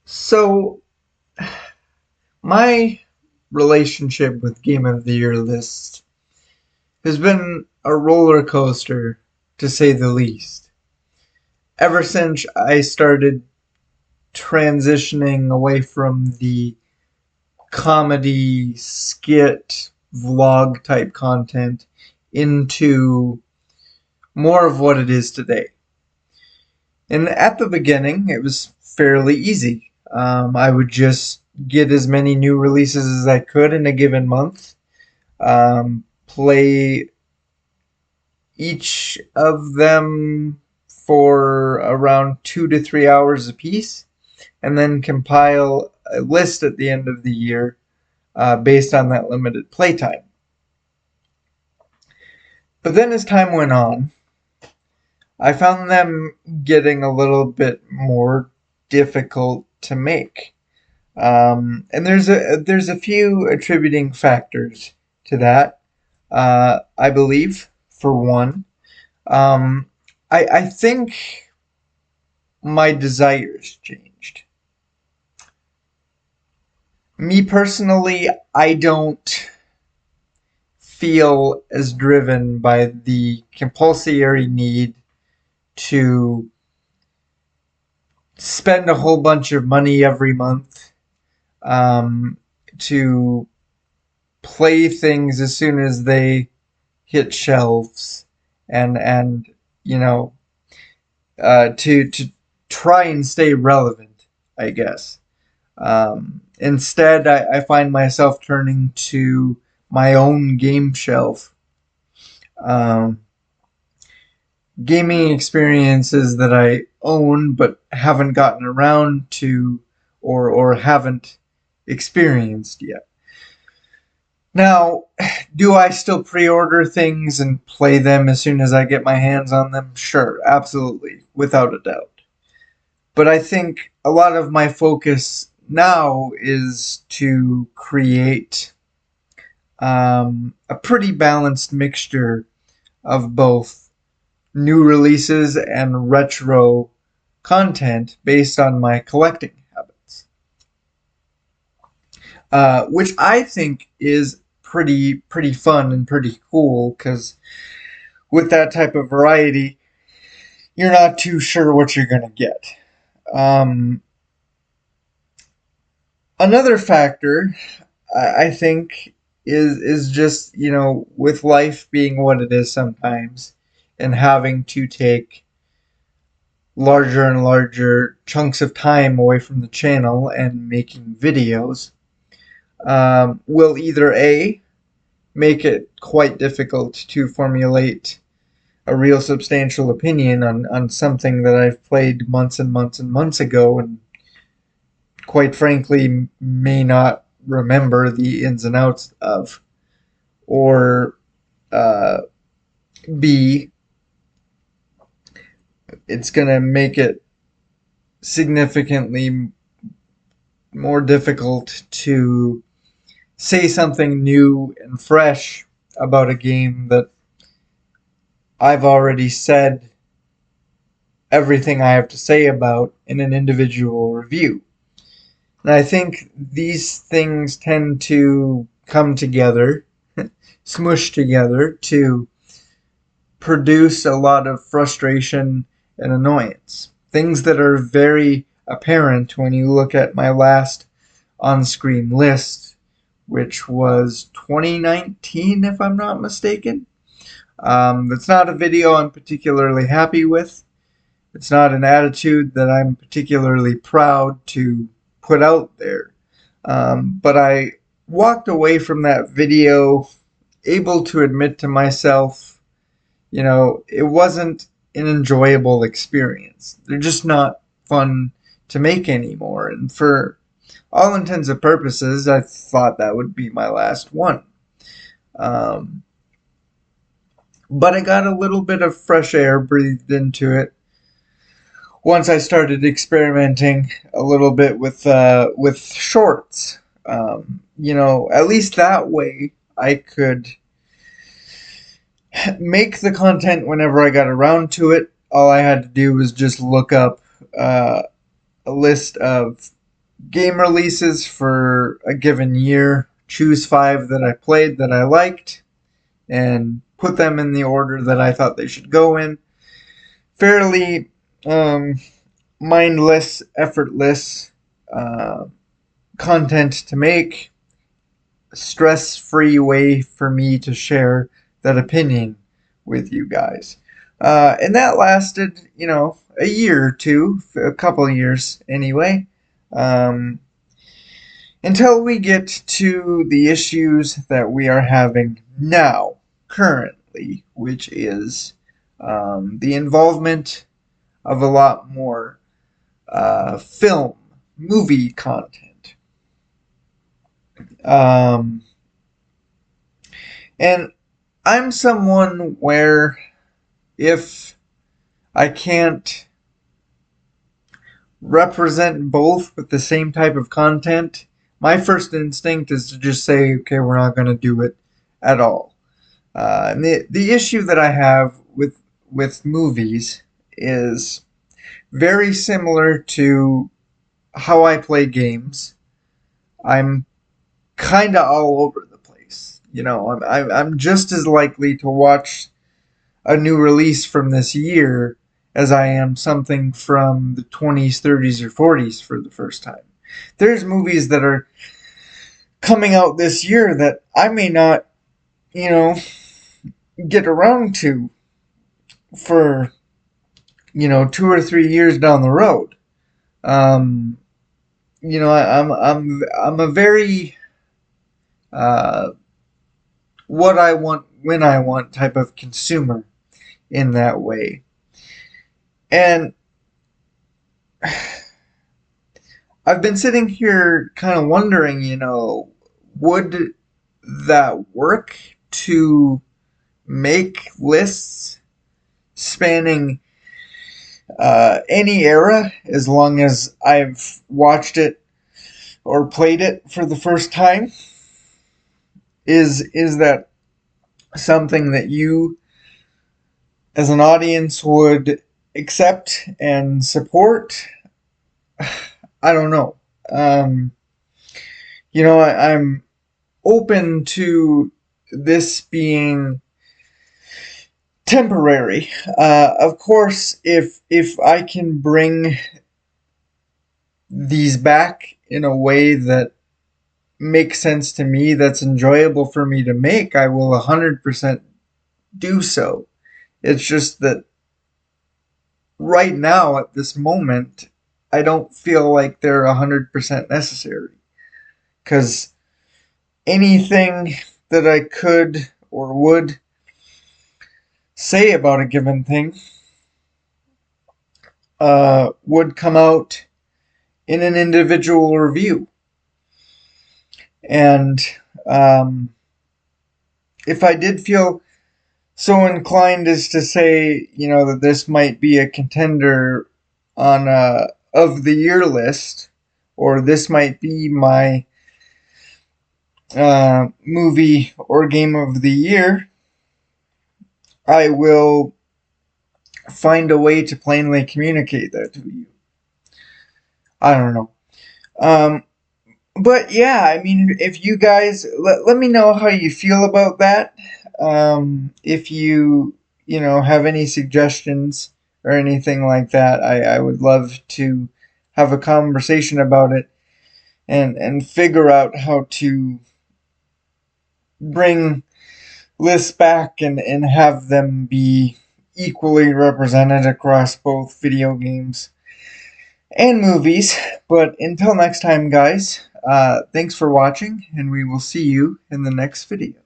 So, my relationship with Game of the Year lists has been a roller coaster, to say the least. Ever since I started transitioning away from the comedy, skit, vlog type content into more of what it is today. And at the beginning, it was fairly easy. I would just get as many new releases as I could in a given month, play each of them for around 2 to 3 hours apiece, and then compile a list at the end of the year based on that limited playtime. But then as time went on, I found them getting a little bit more difficult to make. And there's a few attributing factors to that. I believe, for one, um, I think my desires changed. Me personally, I don't feel as driven by the compulsory need to spend a whole bunch of money every month, um, to play things as soon as they hit shelves, and you know, to try and stay relevant, I guess. Instead, I find myself turning to my own game shelf, um, gaming experiences that I own but haven't gotten around to, or haven't experienced yet. Now, do I still pre-order things and play them as soon as I get my hands on them? Sure, absolutely, without a doubt. But I think a lot of my focus now is to create a pretty balanced mixture of both new releases and retro content based on my collecting habits, which I think is pretty fun and pretty cool because with that type of variety, you're not too sure what you're gonna get. Um, Another factor I think is just, with life being what it is sometimes, and having to take larger and larger chunks of time away from the channel and making videos, will either A, make it quite difficult to formulate a real substantial opinion on something that I've played months and months and months ago, and quite frankly may not remember the ins and outs of, or uh, B, it's going to make it significantly more difficult to say something new and fresh about a game that I've already said everything I have to say about in an individual review. And I think these things tend to come together, smush together, to produce a lot of frustration and annoyance. Things that are very apparent when you look at my last on screen list, which was 2019, if I'm not mistaken. That's not a video I'm particularly happy with. It's not an attitude that I'm particularly proud to put out there. But I walked away from that video able to admit to myself, it wasn't an enjoyable experience. They're just not fun to make anymore. And for all intents and purposes, I thought that would be my last one. Um, but I got a little bit of fresh air breathed into it once I started experimenting a little bit with shorts. At least that way I could make the content whenever I got around to it. All I had to do was just look up a list of game releases for a given year, choose 5 that I played that I liked, and put them in the order that I thought they should go in. Fairly mindless, effortless content to make, stress-free way for me to share that opinion with you guys. And that lasted, a year or two, a couple of years anyway, um, until we get to the issues that we are having now, currently, which is the involvement of a lot more film, movie content. Um, and I'm someone where if I can't represent both with the same type of content, my first instinct is to just say, okay, we're not going to do it at all. And the issue that I have with movies is very similar to how I play games. I'm kind of all over the place. I'm just as likely to watch a new release from this year as I am something from the 20s, 30s, or 40s for the first time. There's movies that are coming out this year that I may not, you know, get around to for, 2 or 3 years down the road. Um, I'm a very uh, what I want when I want type of consumer in that way. And I've been sitting here kind of wondering, would that work to make lists spanning any era as long as I've watched it or played it for the first time? Is that something that you as an audience would accept and support? I don't know. I'm open to this being temporary. Of course, if I can bring these back in a way that makes sense to me, that's enjoyable for me to make, I will 100% do so. It's just that right now, at this moment, I don't feel like they're 100% necessary. Because anything that I could or would say about a given thing would come out in an individual review. And if I did feel so inclined as to say, that this might be a contender on a of the year list, or this might be my movie or game of the year, I will find a way to plainly communicate that to you. I don't know. But yeah, I mean, if you guys let me know how you feel about that. If you have any suggestions or anything like that, I would love to have a conversation about it and figure out how to bring lists back and have them be equally represented across both video games and movies. But until next time, guys, thanks for watching, and we will see you in the next video.